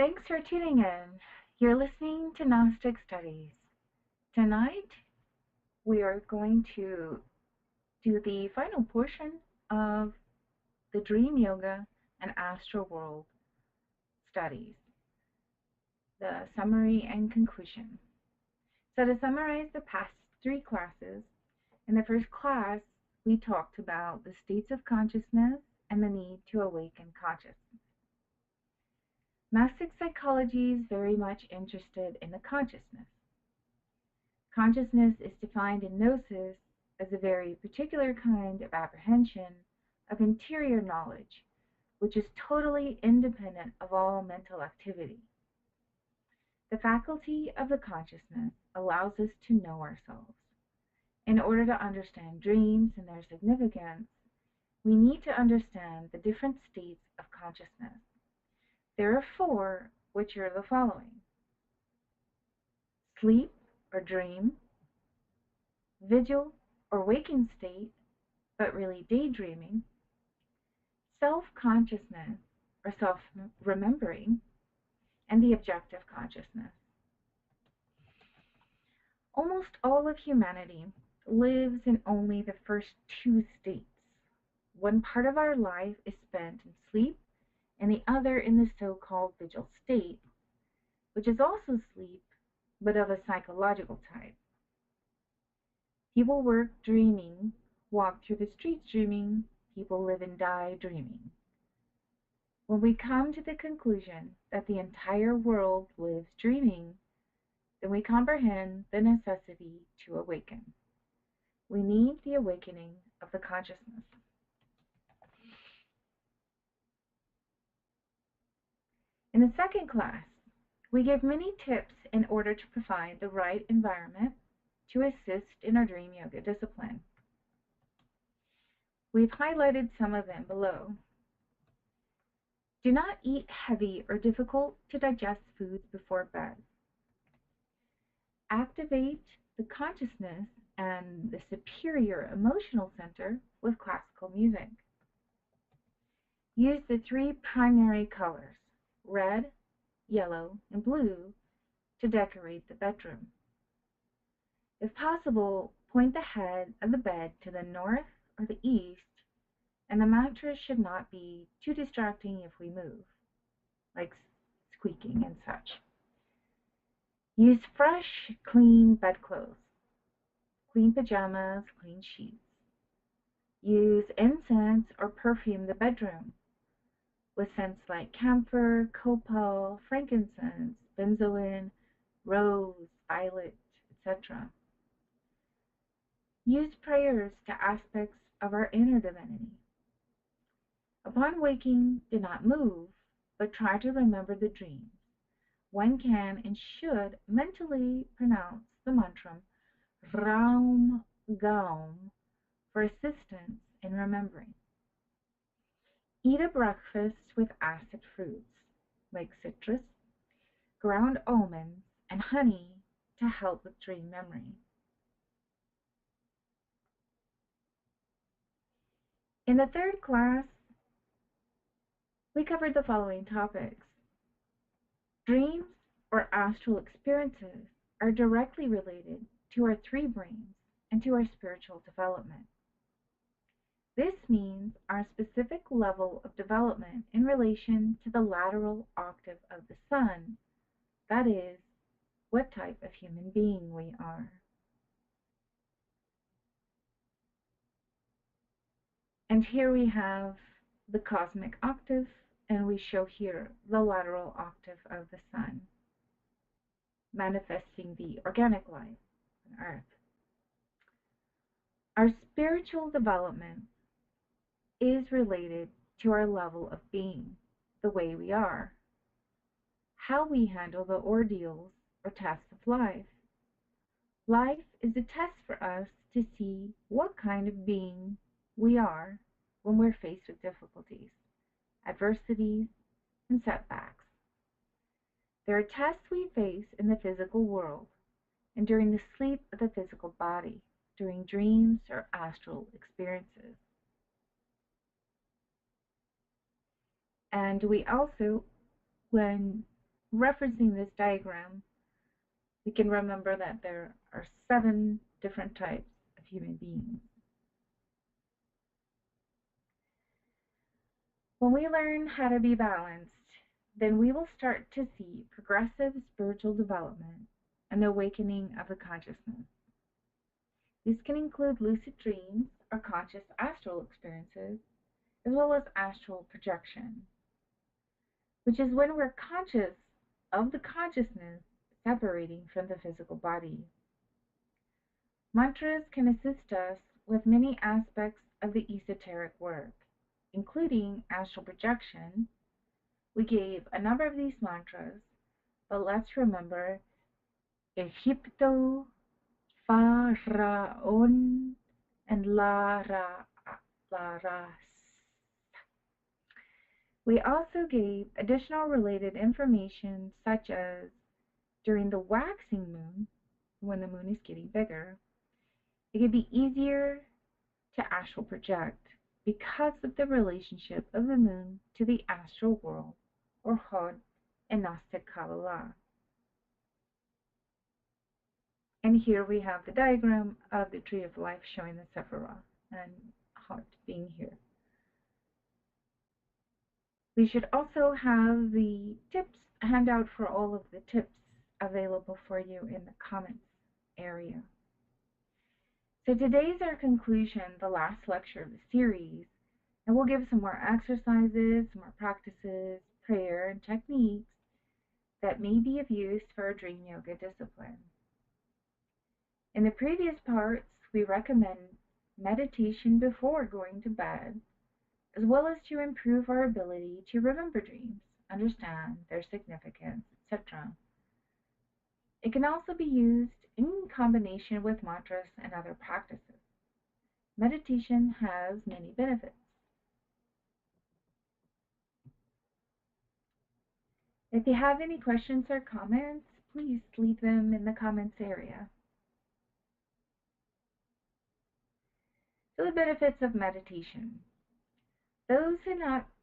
Thanks for tuning in. You're listening to Gnostic Studies. Tonight, we are going to do the final portion of the Dream Yoga and Astral World studies, the summary and conclusion. So to summarize the past 3 classes, in the first class, we talked about the states of consciousness and the need to awaken consciousness. Gnostic psychology is very much interested in the consciousness. Consciousness is defined in Gnosis as a very particular kind of apprehension of interior knowledge, which is totally independent of all mental activity. The faculty of the consciousness allows us to know ourselves. In order to understand dreams and their significance, we need to understand the different states of consciousness. There are 4, which are the following: sleep or dream, vigil or waking state, but really daydreaming, self-consciousness or self-remembering, and the objective consciousness. Almost all of humanity lives in only the first 2 states. One part of our life is spent in sleep, and the other in the so-called vigil state, which is also sleep, but of a psychological type. People work dreaming, walk through the streets dreaming, people live and die dreaming. When we come to the conclusion that the entire world lives dreaming, then we comprehend the necessity to awaken. We need the awakening of the consciousness. In the second class, we give many tips in order to provide the right environment to assist in our Dream Yoga discipline. We've highlighted some of them below. Do not eat heavy or difficult to digest foods before bed. Activate the consciousness and the superior emotional center with classical music. Use the 3 primary colors, red, yellow, and blue, to decorate the bedroom. If possible, point the head of the bed to the north or the east, and the mattress should not be too distracting if we move, like squeaking and such. Use fresh, clean bedclothes, clean pajamas, clean sheets. Use incense or perfume the bedroom with scents like camphor, copal, frankincense, benzoin, rose, violet, etc. Use prayers to aspects of our inner divinity. Upon waking, do not move, but try to remember the dreams. One can and should mentally pronounce the mantra Raum Gaum for assistance in remembering. Eat a breakfast with acid fruits like citrus, ground almonds, and honey to help with dream memory. In the third class, we covered the following topics. Dreams or astral experiences are directly related to our 3 brains and to our spiritual development. This means our specific level of development in relation to the lateral octave of the sun, that is, what type of human being we are. And here we have the cosmic octave, and we show here the lateral octave of the sun, manifesting the organic life on Earth. Our spiritual development is related to our level of being, the way we are, how we handle the ordeals or tests of life. Life is a test for us to see what kind of being we are when we're faced with difficulties, adversities, and setbacks. There are tests we face in the physical world and during the sleep of the physical body, during dreams or astral experiences. And we also, when referencing this diagram, we can remember that there are 7 different types of human beings. When we learn how to be balanced, then we will start to see progressive spiritual development and awakening of the consciousness. This can include lucid dreams or conscious astral experiences, as well as astral projection, which is when we're conscious of the consciousness separating from the physical body. Mantras can assist us with many aspects of the esoteric work, including astral projection. We gave a number of these mantras, but let's remember Egipto, Faraon, and Laras. We also gave additional related information, such as during the waxing moon, when the moon is getting bigger, it can be easier to astral project because of the relationship of the moon to the astral world, or Hod, in Gnostic Kabbalah. And here we have the diagram of the Tree of Life showing the Sephirah and Hod being here. We should also have the tips handout for all of the tips available for you in the comments area. So today's our conclusion, the last lecture of the series, and we'll give some more exercises, some more practices, prayer, and techniques that may be of use for a dream yoga discipline. In the previous parts, we recommend meditation before going to bed, as well as to improve our ability to remember dreams, understand their significance, etc. It can also be used in combination with mantras and other practices. Meditation has many benefits. If you have any questions or comments, please leave them in the comments area. So the benefits of meditation. Those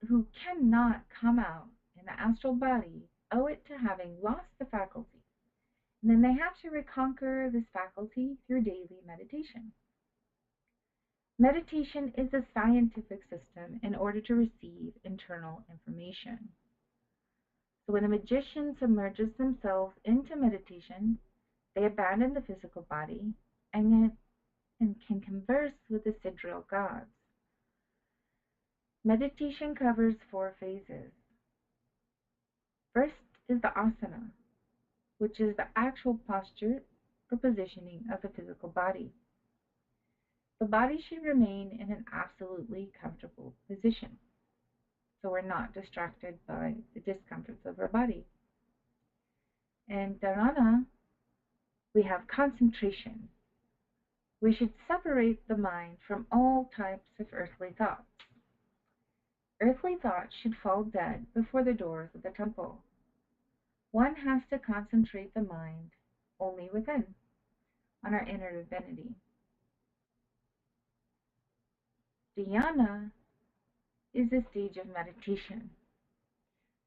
who cannot come out in the astral body owe it to having lost the faculty, and then they have to reconquer this faculty through daily meditation. Meditation is a scientific system in order to receive internal information. So when a magician submerges themselves into meditation, they abandon the physical body and can converse with the sidereal gods. Meditation covers 4 phases. First is the asana, which is the actual posture or positioning of the physical body. The body should remain in an absolutely comfortable position, so we're not distracted by the discomforts of our body. And dharana, we have concentration. We should separate the mind from all types of earthly thoughts. Earthly thoughts should fall dead before the doors of the temple. One has to concentrate the mind only within, on our inner divinity. Dhyana is a stage of meditation.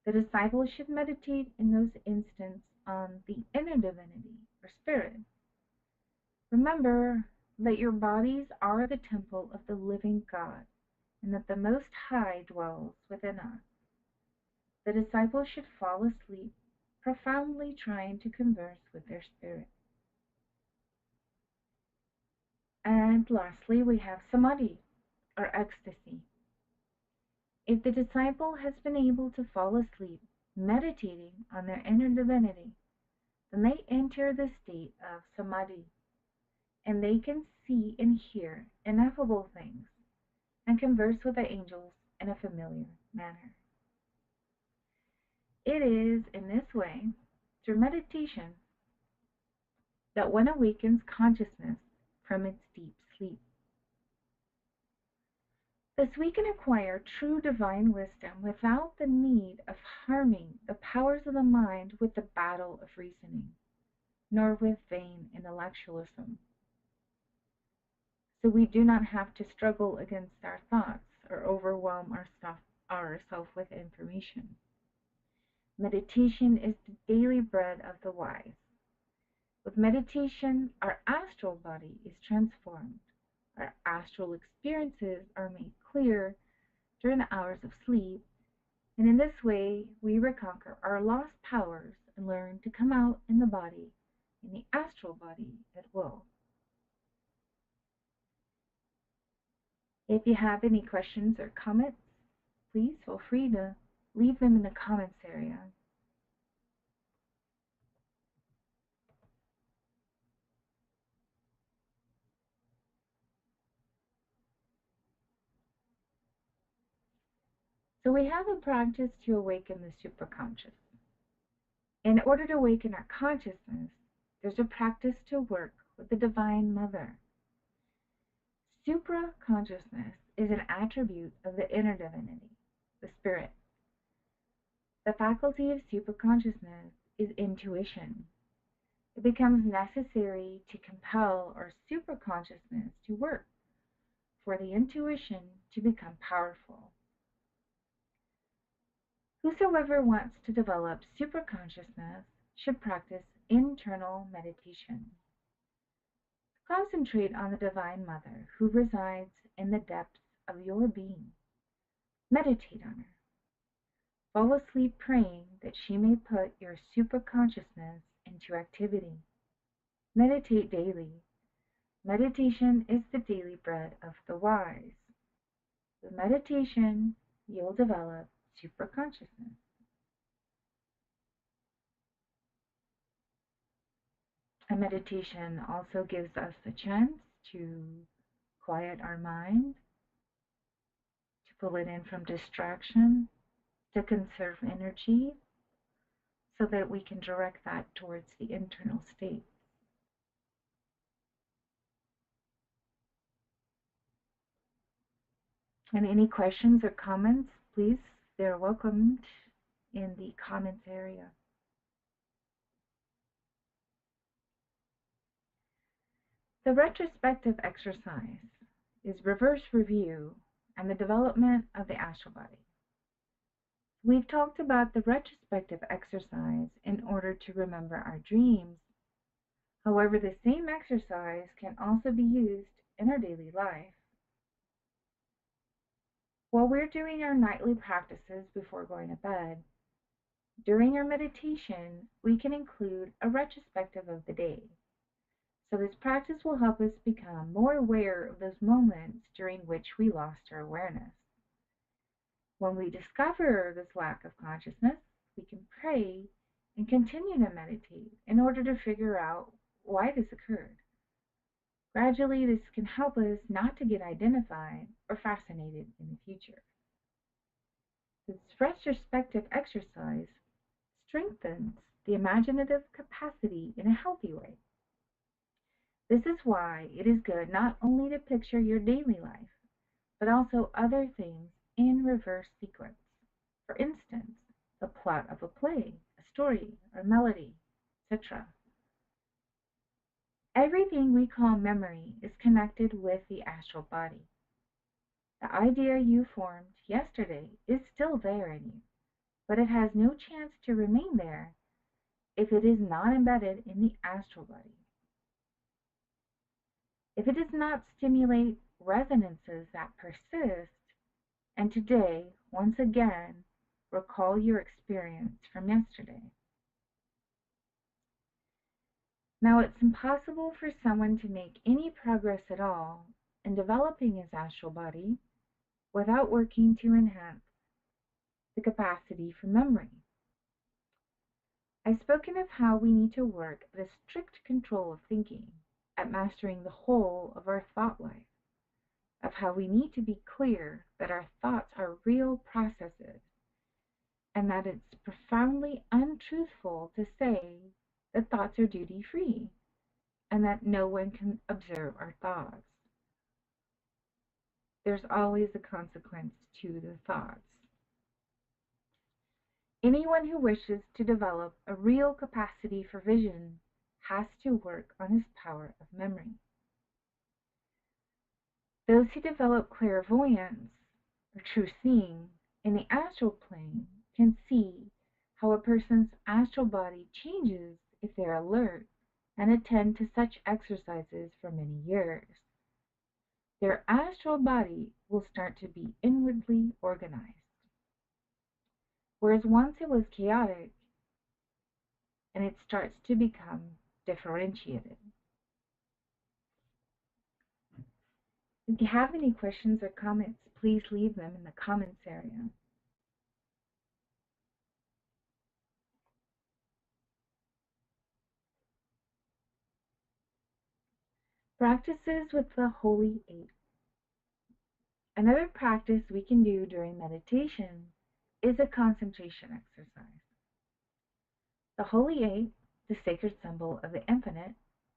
The disciple should meditate in those instants on the inner divinity, or spirit. Remember that your bodies are the temple of the living God, and that the Most High dwells within us. The disciple should fall asleep, profoundly trying to converse with their spirit. And lastly, we have Samadhi, or ecstasy. If the disciple has been able to fall asleep meditating on their inner divinity, then they enter the state of Samadhi, and they can see and hear ineffable things and converse with the angels in a familiar manner. It is in this way, through meditation, that one awakens consciousness from its deep sleep. Thus we can acquire true divine wisdom without the need of harming the powers of the mind with the battle of reasoning, nor with vain intellectualism. So we do not have to struggle against our thoughts or overwhelm ourselves with information. Meditation is the daily bread of the wise. With meditation, our astral body is transformed. Our astral experiences are made clear during the hours of sleep, and in this way we reconquer our lost powers and learn to come out in the body, in the astral body at will. If you have any questions or comments, please feel free to leave them in the comments area. So we have a practice to awaken the superconscious. In order to awaken our consciousness, there's a practice to work with the Divine Mother. Supraconsciousness is an attribute of the inner divinity, the Spirit. The faculty of superconsciousness is intuition. It becomes necessary to compel our superconsciousness to work for the intuition to become powerful. Whosoever wants to develop superconsciousness should practice internal meditation. Concentrate on the Divine Mother who resides in the depths of your being. Meditate on her. Fall asleep praying that she may put your superconsciousness into activity. Meditate daily. Meditation is the daily bread of the wise. With meditation, you'll develop superconsciousness. And meditation also gives us the chance to quiet our mind, to pull it in from distraction, to conserve energy, so that we can direct that towards the internal state. And any questions or comments, please, they're welcomed in the comments area. The retrospective exercise is reverse review and the development of the astral body. We've talked about the retrospective exercise in order to remember our dreams. However, the same exercise can also be used in our daily life. While we're doing our nightly practices before going to bed, during our meditation, we can include a retrospective of the day. So this practice will help us become more aware of those moments during which we lost our awareness. When we discover this lack of consciousness, we can pray and continue to meditate in order to figure out why this occurred. Gradually, this can help us not to get identified or fascinated in the future. This retrospective exercise strengthens the imaginative capacity in a healthy way. This is why it is good not only to picture your daily life, but also other things in reverse sequence. For instance, the plot of a play, a story, or melody, etc. Everything we call memory is connected with the astral body. The idea you formed yesterday is still there in you, but it has no chance to remain there if it is not embedded in the astral body. If it does not stimulate resonances that persist, and today, once again, recall your experience from yesterday. Now, it's impossible for someone to make any progress at all in developing his astral body without working to enhance the capacity for memory. I've spoken of how we need to work at a strict control of thinking, at mastering the whole of our thought life, of how we need to be clear that our thoughts are real processes, and that it's profoundly untruthful to say that thoughts are duty-free, and that no one can observe our thoughts. There's always a consequence to the thoughts. Anyone who wishes to develop a real capacity for vision has to work on his power of memory. Those who develop clairvoyance, or true seeing, in the astral plane can see how a person's astral body changes if they're alert and attend to such exercises for many years. Their astral body will start to be inwardly organized. Whereas once it was chaotic, and it starts to become differentiated. If you have any questions or comments, please leave them in the comments area. Practices with the Holy Eight. Another practice we can do during meditation is a concentration exercise. The Holy Eight, the sacred symbol of the infinite,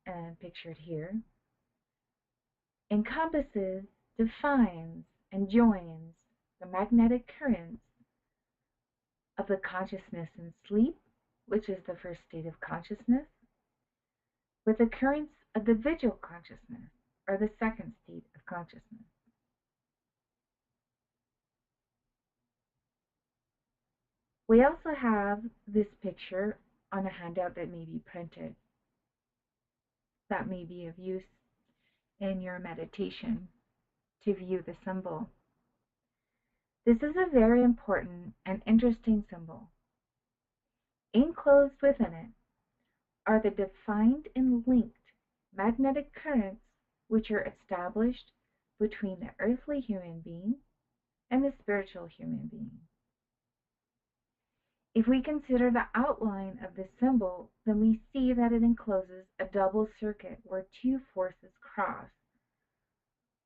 and pictured here, encompasses, defines, and joins the magnetic currents of the consciousness in sleep, which is the first state of consciousness, with the currents of the vigil consciousness, or the second state of consciousness. We also have this picture on a handout that may be printed. That may be of use in your meditation to view the symbol. This is a very important and interesting symbol. Enclosed within it are the defined and linked magnetic currents which are established between the earthly human being and the spiritual human being. If we consider the outline of this symbol, then we see that it encloses a double circuit where two forces cross.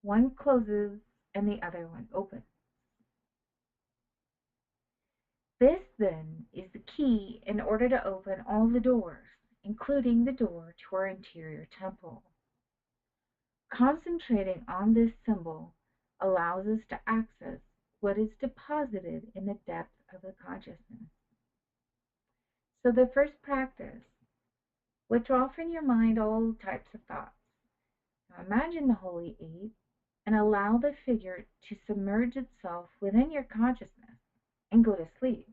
One closes and the other one opens. This, then, is the key in order to open all the doors, including the door to our interior temple. Concentrating on this symbol allows us to access what is deposited in the depth of the consciousness. So the first practice, withdraw from your mind all types of thoughts. Now imagine the Holy Eight and allow the figure to submerge itself within your consciousness and go to sleep.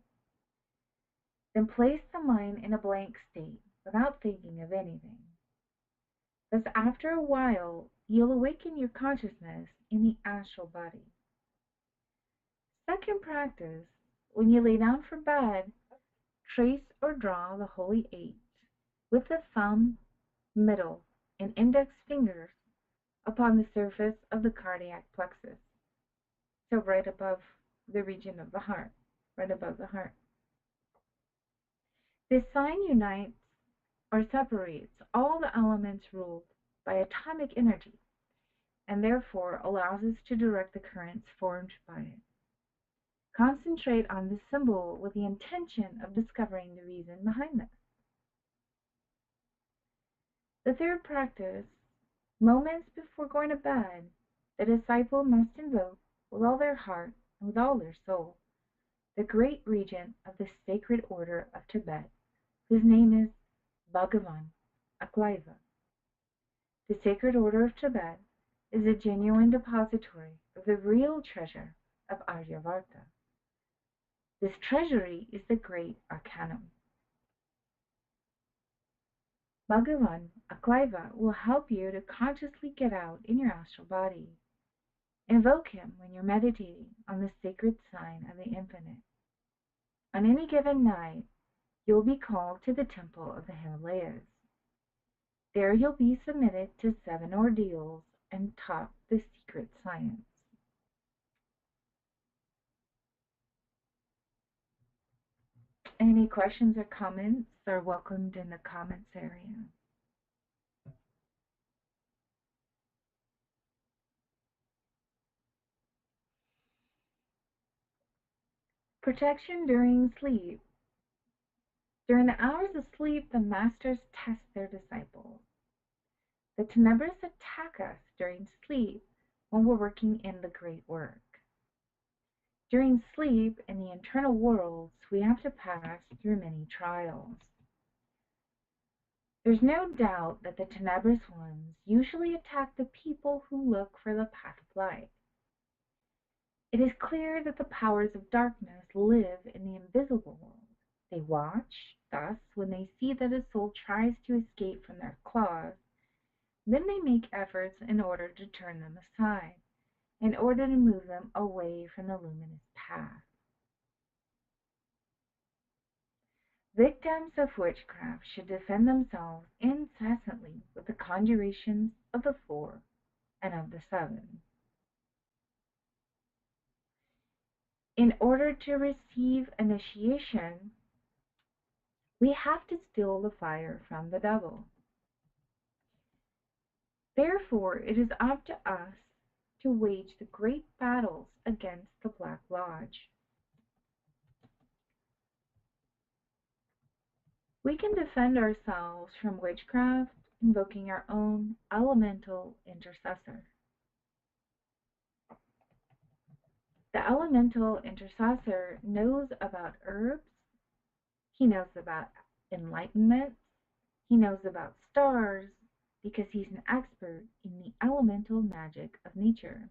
Then place the mind in a blank state without thinking of anything. Thus, after a while, you'll awaken your consciousness in the astral body. Second practice, when you lay down for bed, trace or draw the Holy Eight with the thumb, middle, and index fingers upon the surface of the cardiac plexus. So right above the region of the heart, right above the heart. This sign unites or separates all the elements ruled by atomic energy, and therefore allows us to direct the currents formed by it. Concentrate on this symbol with the intention of discovering the reason behind this. The third practice, moments before going to bed, the disciple must invoke with all their heart and with all their soul the great regent of the sacred order of Tibet, whose name is Bhagavan Aklaiva. The sacred order of Tibet is a genuine depository of the real treasure of Aryavarta. This treasury is the great arcanum. Bhagavan Aklaiva will help you to consciously get out in your astral body. Invoke him when you're meditating on the sacred sign of the infinite. On any given night, you'll be called to the temple of the Himalayas. There you'll be submitted to 7 ordeals and taught the secret science. Any questions or comments are welcomed in the comments area. Protection during sleep. During the hours of sleep, the masters test their disciples. The tenebris attack us during sleep when we're working in the great work. During sleep, in the internal worlds, we have to pass through many trials. There's no doubt that the tenebrous ones usually attack the people who look for the path of light. It is clear that the powers of darkness live in the invisible world, They watch, thus, when they see that a soul tries to escape from their claws, then they make efforts in order to turn them aside, in order to move them away from the luminous path. Victims of witchcraft should defend themselves incessantly with the conjurations of the 4 and of the 7. In order to receive initiation, we have to still the fire from the devil. Therefore, it is up to us to wage the great battles against the Black Lodge. We can defend ourselves from witchcraft invoking our own elemental intercessor. The elemental intercessor knows about herbs, he knows about enlightenment, he knows about stars, because he's an expert in the elemental magic of nature.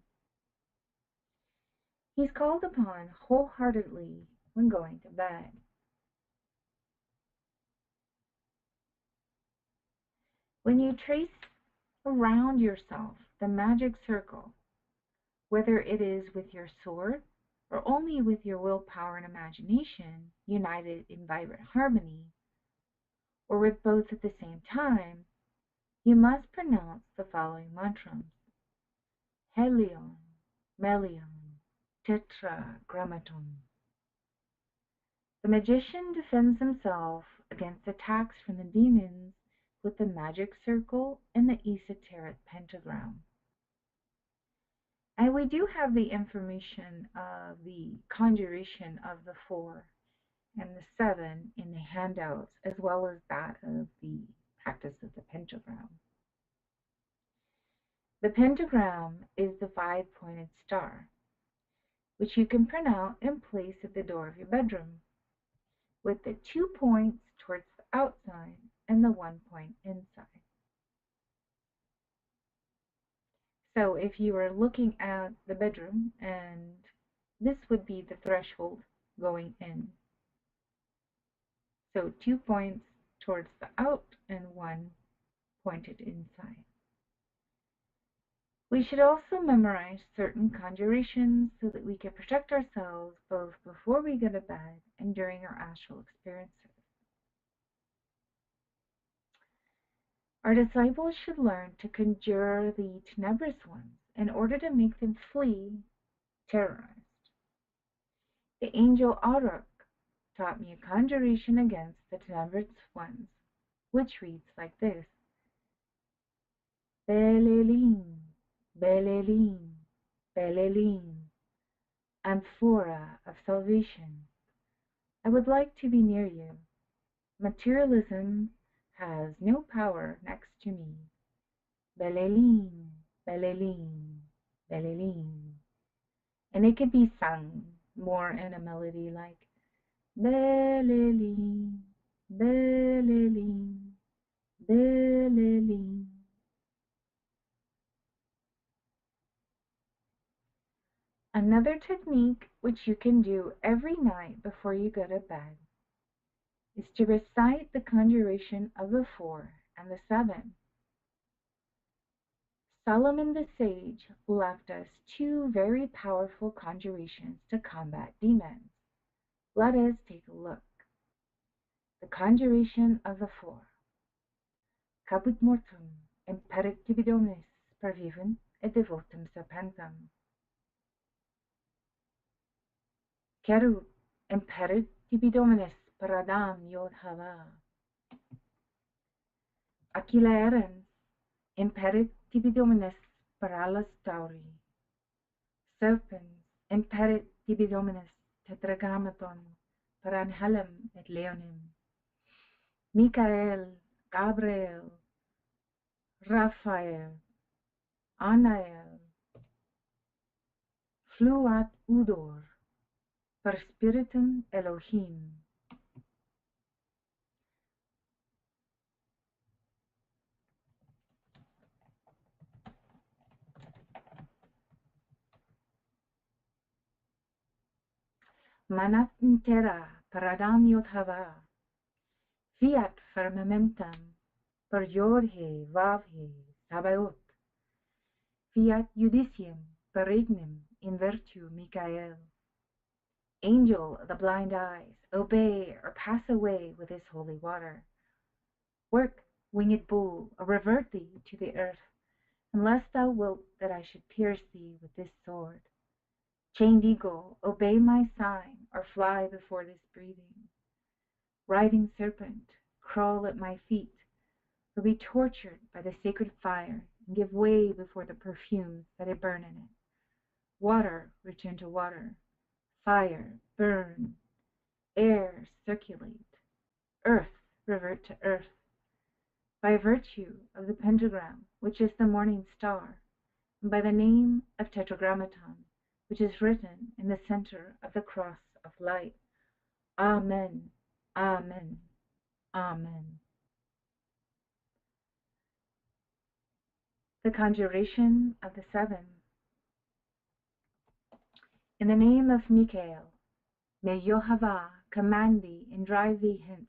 He's called upon wholeheartedly when going to bed. When you trace around yourself the magic circle, whether it is with your sword or only with your willpower and imagination united in vibrant harmony, or with both at the same time, you must pronounce the following mantras: Helion, Melion, Tetragrammaton. The magician defends himself against attacks from the demons with the magic circle and the esoteric pentagram. And we do have the information of the conjuration of the 4 and the 7 in the handouts, as well as that of the practice of the pentagram. The pentagram is the 5-pointed star, which you can print out and place at the door of your bedroom, with the 2 points towards the outside and the 1 point inside. So if you were looking at the bedroom, and this would be the threshold going in. So 2 points towards the out and 1 pointed inside. We should also memorize certain conjurations so that we can protect ourselves both before we go to bed and during our astral experiences. Our disciples should learn to conjure the tenebrous ones in order to make them flee terrorized. The angel Auruk taught me a conjuration against the tenebrous ones, which reads like this: Belelim, Belelim, Belelim, amphora of salvation. I would like to be near you. Materialism has no power next to me. Belelim, Belelim, Belelim. And it could be sung more in a melody like Belelim, Belelim, Belelim. Another technique which you can do every night before you go to bed is to recite the conjuration of the 4 and the 7. Solomon the sage left us 2 very powerful conjurations to combat demons. Let us take a look. The conjuration of the 4. Caput mortum, imperit tibidonis, per vivum et devotum serpentem. Ceru, imperit tibidominis per Adam Yod Hava. Aquila erens, imperit tibidominis per alas tauri. Serpens, imperit tibidominis tetragrammaton per angelem et leonim. Michael, Gabriel, Raphael, Anael, fluat udor per spiritum Elohim. Manat in terra paradam yodhava, fiat firmamentum, per yodhe vavhe sabaot, fiat judicium per regnum in virtu Michael. Angel of the blind eyes, obey or pass away with his holy water. Work, winged bull, or revert thee to the earth, unless thou wilt that I should pierce thee with this sword. Chained eagle, obey my sign, or fly before this breathing. Writhing serpent, crawl at my feet, or be tortured by the sacred fire, and give way before the perfumes that I burn in it. Water, return to water. Fire, burn. Air, circulate. Earth, revert to earth. By virtue of the pentagram, which is the morning star, and by the name of Tetragrammaton, which is written in the center of the cross of light. Amen, amen, amen. The conjuration of the seven. In the name of Michael, may Yehovah command thee and drive thee hence,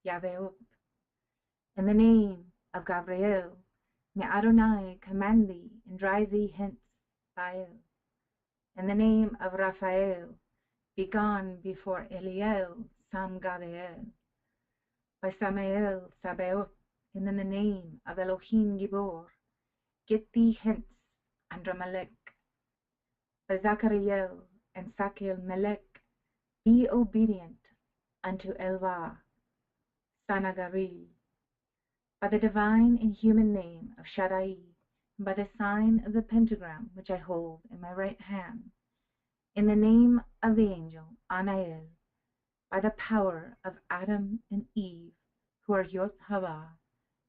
Yaveot. In the name of Gabriel, may Adonai command thee and drive thee hence, Baal. In the name of Raphael, be gone before Eliel, Sam Gabriel. By Samael, Sabaoth, and in the name of Elohim Gibor, get thee hence, Andramelech. By Zachariel and Sakiel Melech, be obedient unto Elva, Sanagaril. By the divine and human name of Shaddai, and by the sign of the pentagram which I hold in my right hand, in the name of the angel Anael, by the power of Adam and Eve, who are Yod Hava,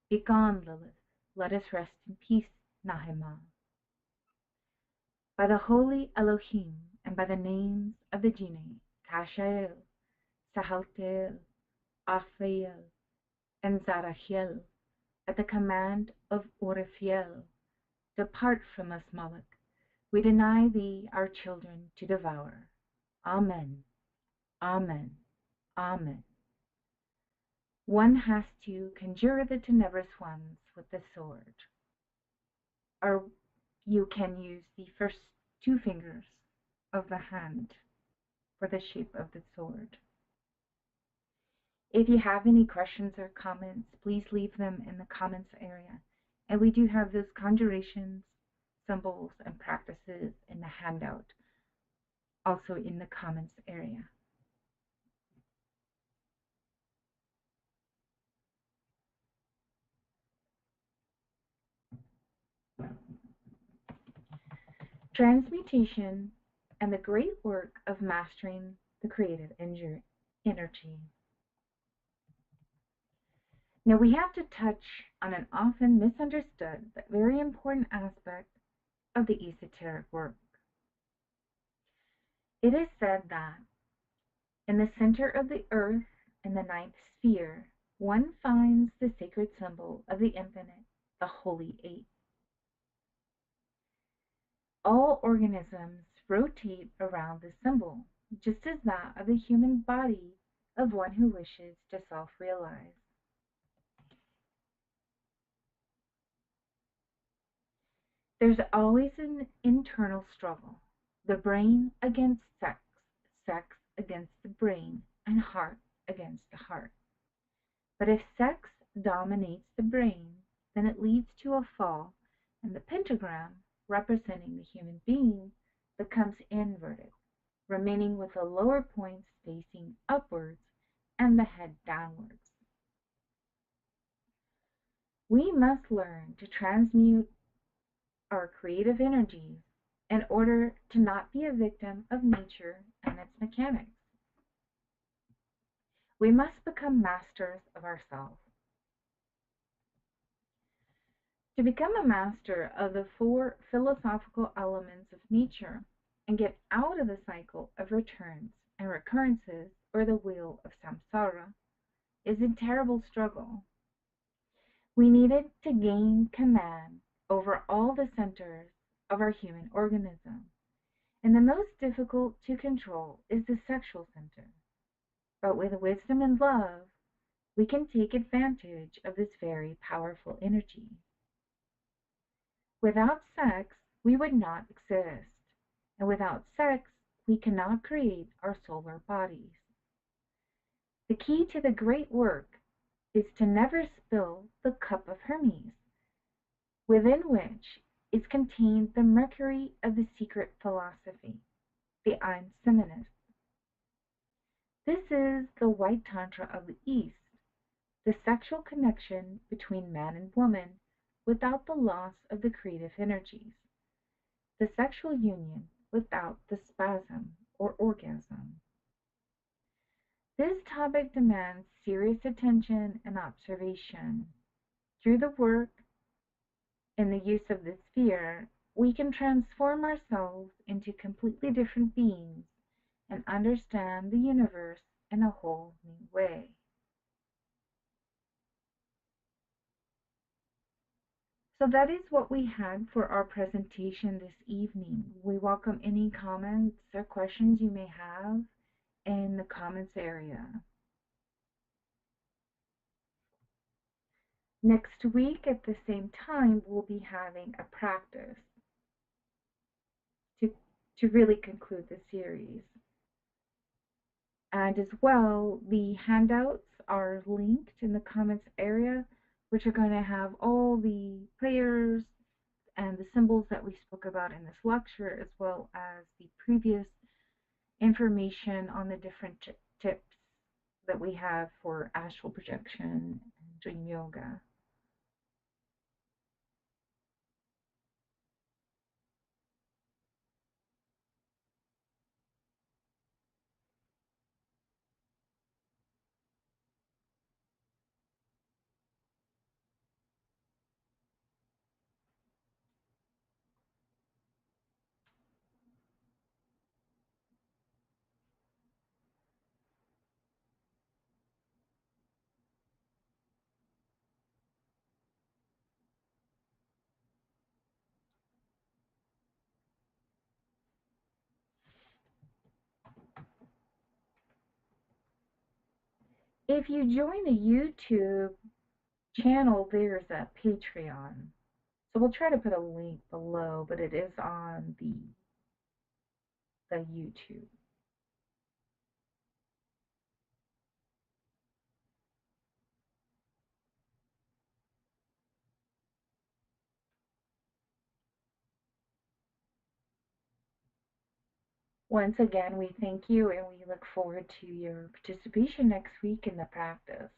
be gone, Lilith, let us rest in peace, Nahema. By the holy Elohim, and by the names of the genii, Kashael, Sahaltel, Aphael, and Zarahiel, at the command of Oriphiel, depart from us, Moloch. We deny thee our children to devour. Amen, amen, amen. One has to conjure the tenebrous ones with the sword, or you can use the first two fingers of the hand for the shape of the sword. If you have any questions or comments, please leave them in the comments area. And we do have those conjurations, symbols, and practices in the handout, also in the comments area. Transmutation and the great work of mastering the creative energy. Now we have to touch on an often misunderstood but very important aspect of the esoteric work. It is said that in the center of the earth, in the ninth sphere, one finds the sacred symbol of the infinite, the Holy Eight. All organisms rotate around the symbol, just as that of the human body of one who wishes to self-realize. There's always an internal struggle, the brain against sex, sex against the brain, and heart against the heart. But if sex dominates the brain, then it leads to a fall, and the pentagram, representing the human being, becomes inverted, remaining with the lower points facing upwards and the head downwards. We must learn to transmute our creative energies in order to not be a victim of nature and its mechanics. We must become masters of ourselves. To become a master of the four philosophical elements of nature and get out of the cycle of returns and recurrences, or the wheel of samsara, is a terrible struggle. We needed to gain command over all the centers of our human organism, and the most difficult to control is the sexual center. but with wisdom and love, we can take advantage of this very powerful energy. Without sex, we would not exist, and without sex, we cannot create our solar bodies. The key to the great work is to never spill the cup of Hermes, within which is contained the mercury of the secret philosophy, the Ein Seminus. This is the white tantra of the East, the sexual connection between man and woman without the loss of the creative energies, the sexual union without the spasm or orgasm. This topic demands serious attention and observation. Through the work and the use of this sphere, we can transform ourselves into completely different beings and understand the universe in a whole new way. So that is what we had for our presentation this evening. We welcome any comments or questions you may have in the comments area. Next week at the same time, we'll be having a practice to really conclude the series. And as well, the handouts are linked in the comments area, which are going to have all the prayers and the symbols that we spoke about in this lecture, as well as the previous information on the different tips that we have for astral projection and dream yoga. If you join the YouTube channel, there's a Patreon. So we'll try to put a link below, but it is on the YouTube. Once again, we thank you and we look forward to your participation next week in the practice.